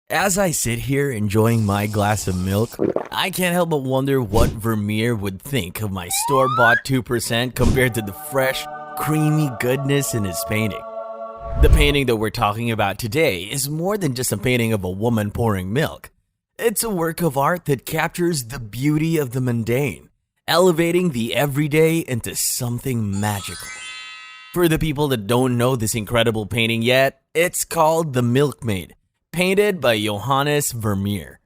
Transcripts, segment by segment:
As I sit here enjoying my glass of milk, I can't help but wonder what Vermeer would think of my store-bought 2% compared to the fresh, creamy goodness in his painting. The painting that we're talking about today is more than just a painting of a woman pouring milk. It's a work of art that captures the beauty of the mundane, elevating the everyday into something magical. For the people that don't know this incredible painting yet, it's called The Milkmaid, painted by Johannes Vermeer.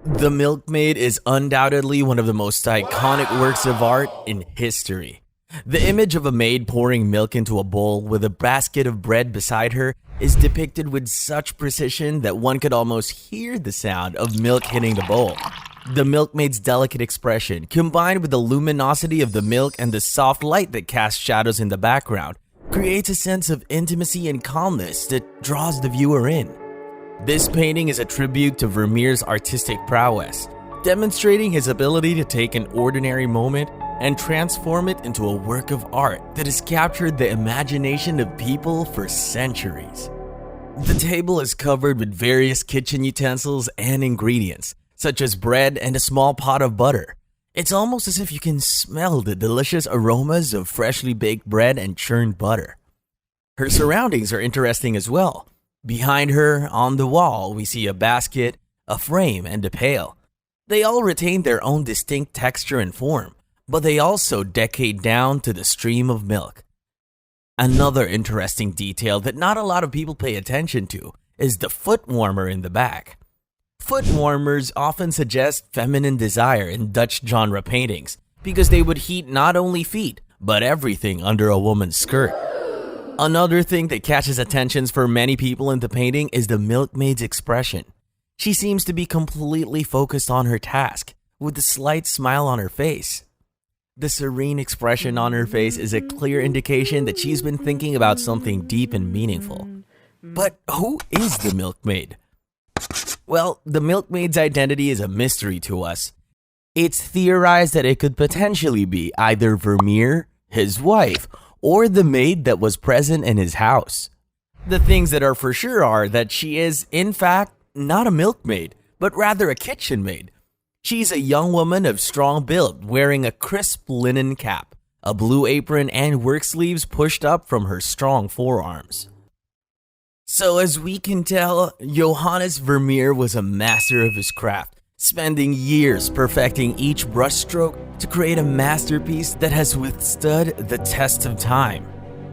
The Milkmaid is undoubtedly one of the most iconic works of art in history. The image of a maid pouring milk into a bowl with a basket of bread beside her is depicted with such precision that one could almost hear the sound of milk hitting the bowl. The milkmaid's delicate expression, combined with the luminosity of the milk and the soft light that casts shadows in the background, creates a sense of intimacy and calmness that draws the viewer in. This painting is a tribute to Vermeer's artistic prowess, demonstrating his ability to take an ordinary moment and transform it into a work of art that has captured the imagination of people for centuries. The table is covered with various kitchen utensils and ingredients, such as bread and a small pot of butter. It's almost as if you can smell the delicious aromas of freshly baked bread and churned butter. Her surroundings are interesting as well. Behind her, on the wall, we see a basket, a frame, and a pail. They all retain their own distinct texture and form, but they also decade down to the stream of milk. Another interesting detail that not a lot of people pay attention to is the foot warmer in the back. Foot warmers often suggest feminine desire in Dutch genre paintings because they would heat not only feet, but everything under a woman's skirt. Another thing that catches attention for many people in the painting is the milkmaid's expression. She seems to be completely focused on her task, with a slight smile on her face. The serene expression on her face is a clear indication that she's been thinking about something deep and meaningful. But who is the milkmaid? Well, the milkmaid's identity is a mystery to us. It's theorized that it could potentially be either Vermeer, his wife, or the maid that was present in his house. The things that are for sure are that she is, in fact, not a milkmaid, but rather a kitchen maid. She's a young woman of strong build, wearing a crisp linen cap, a blue apron, and work sleeves pushed up from her strong forearms. So as we can tell, Johannes Vermeer was a master of his craft, spending years perfecting each brushstroke to create a masterpiece that has withstood the test of time.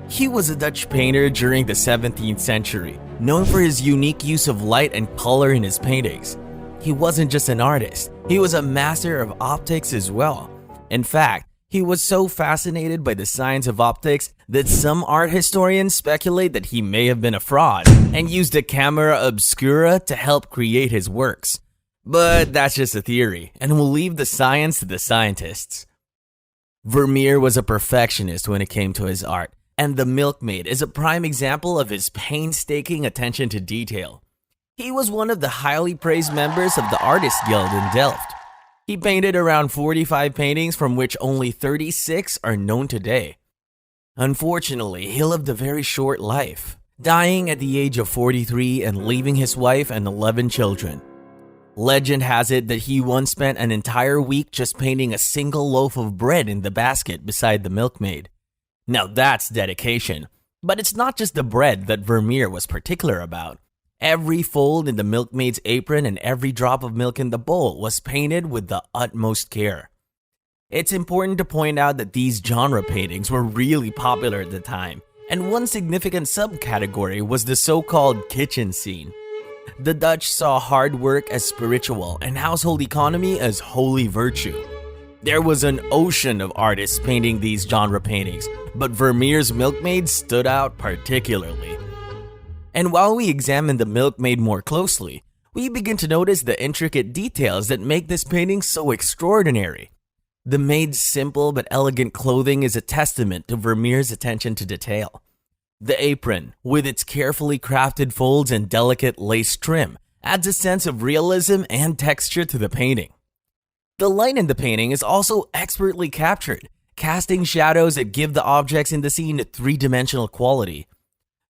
He was a Dutch painter during the 17th century, known for his unique use of light and color in his paintings. He wasn't just an artist, he was a master of optics as well. In fact, he was so fascinated by the science of optics that some art historians speculate that he may have been a fraud and used a camera obscura to help create his works. But that's just a theory, and we'll leave the science to the scientists. Vermeer was a perfectionist when it came to his art, and The Milkmaid is a prime example of his painstaking attention to detail. He was one of the highly praised members of the Artists Guild in Delft. He painted around 45 paintings, from which only 36 are known today. Unfortunately, he lived a very short life, dying at the age of 43 and leaving his wife and 11 children. Legend has it that he once spent an entire week just painting a single loaf of bread in the basket beside the milkmaid. Now that's dedication, but it's not just the bread that Vermeer was particular about. Every fold in the milkmaid's apron and every drop of milk in the bowl was painted with the utmost care. It's important to point out that these genre paintings were really popular at the time, and one significant subcategory was the so-called kitchen scene. The Dutch saw hard work as spiritual and household economy as holy virtue. There was an ocean of artists painting these genre paintings, but Vermeer's Milkmaid stood out particularly. And while we examine the Milkmaid more closely, we begin to notice the intricate details that make this painting so extraordinary. The maid's simple but elegant clothing is a testament to Vermeer's attention to detail. The apron, with its carefully crafted folds and delicate lace trim, adds a sense of realism and texture to the painting. The light in the painting is also expertly captured, casting shadows that give the objects in the scene a three-dimensional quality.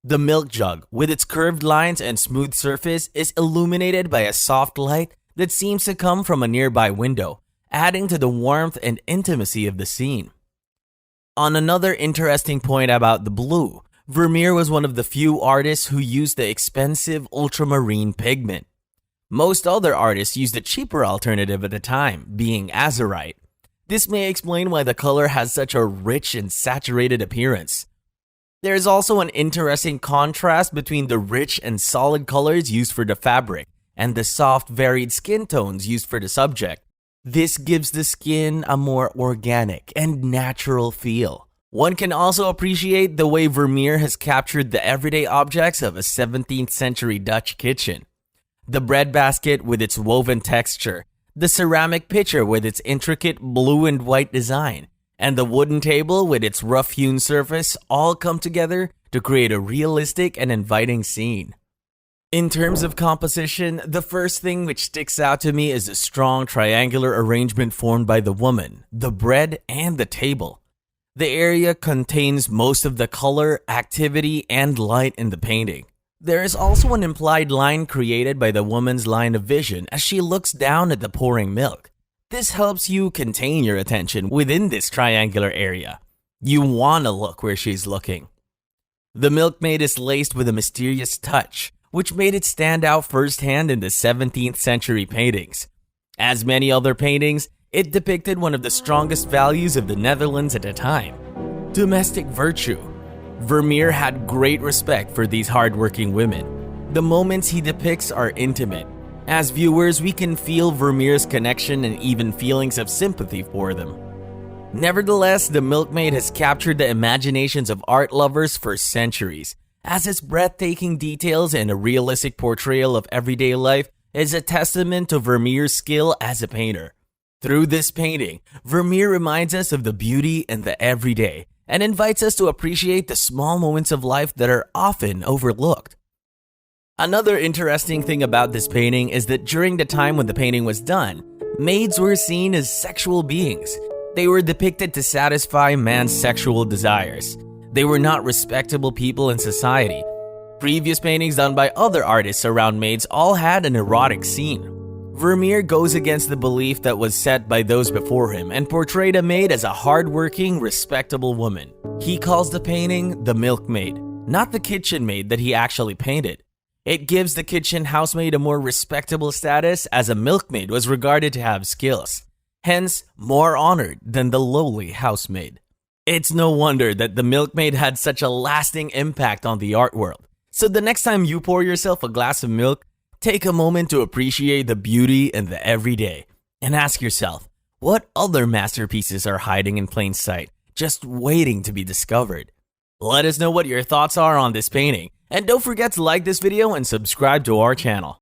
The milk jug, with its curved lines and smooth surface, is illuminated by a soft light that seems to come from a nearby window, adding to the warmth and intimacy of the scene. On another interesting point about the blue, Vermeer was one of the few artists who used the expensive ultramarine pigment. Most other artists used a cheaper alternative at the time, being azurite. This may explain why the color has such a rich and saturated appearance. There is also an interesting contrast between the rich and solid colors used for the fabric and the soft, varied skin tones used for the subject. This gives the skin a more organic and natural feel. One can also appreciate the way Vermeer has captured the everyday objects of a 17th century Dutch kitchen. The bread basket with its woven texture, the ceramic pitcher with its intricate blue and white design, and the wooden table with its rough-hewn surface all come together to create a realistic and inviting scene. In terms of composition, the first thing which sticks out to me is the strong triangular arrangement formed by the woman, the bread, and the table. The area contains most of the color, activity, and light in the painting. There is also an implied line created by the woman's line of vision as she looks down at the pouring milk. This helps you contain your attention within this triangular area. You want to look where she's looking. The milkmaid is laced with a mysterious touch, which made it stand out firsthand in the 17th century paintings. As many other paintings, it depicted one of the strongest values of the Netherlands at the time: domestic virtue. Vermeer had great respect for these hardworking women. The moments he depicts are intimate. As viewers, we can feel Vermeer's connection and even feelings of sympathy for them. Nevertheless, the milkmaid has captured the imaginations of art lovers for centuries, as its breathtaking details and a realistic portrayal of everyday life is a testament to Vermeer's skill as a painter. Through this painting, Vermeer reminds us of the beauty in the everyday and invites us to appreciate the small moments of life that are often overlooked. Another interesting thing about this painting is that during the time when the painting was done, maids were seen as sexual beings. They were depicted to satisfy man's sexual desires. They were not respectable people in society. Previous paintings done by other artists around maids all had an erotic scene. Vermeer goes against the belief that was set by those before him and portrayed a maid as a hardworking, respectable woman. He calls the painting the milkmaid, not the kitchen maid that he actually painted. It gives the kitchen housemaid a more respectable status, as a milkmaid was regarded to have skills, hence more honored than the lowly housemaid. It's no wonder that the milkmaid had such a lasting impact on the art world. So the next time you pour yourself a glass of milk, take a moment to appreciate the beauty in the everyday and ask yourself, what other masterpieces are hiding in plain sight, just waiting to be discovered? Let us know what your thoughts are on this painting, and don't forget to like this video and subscribe to our channel.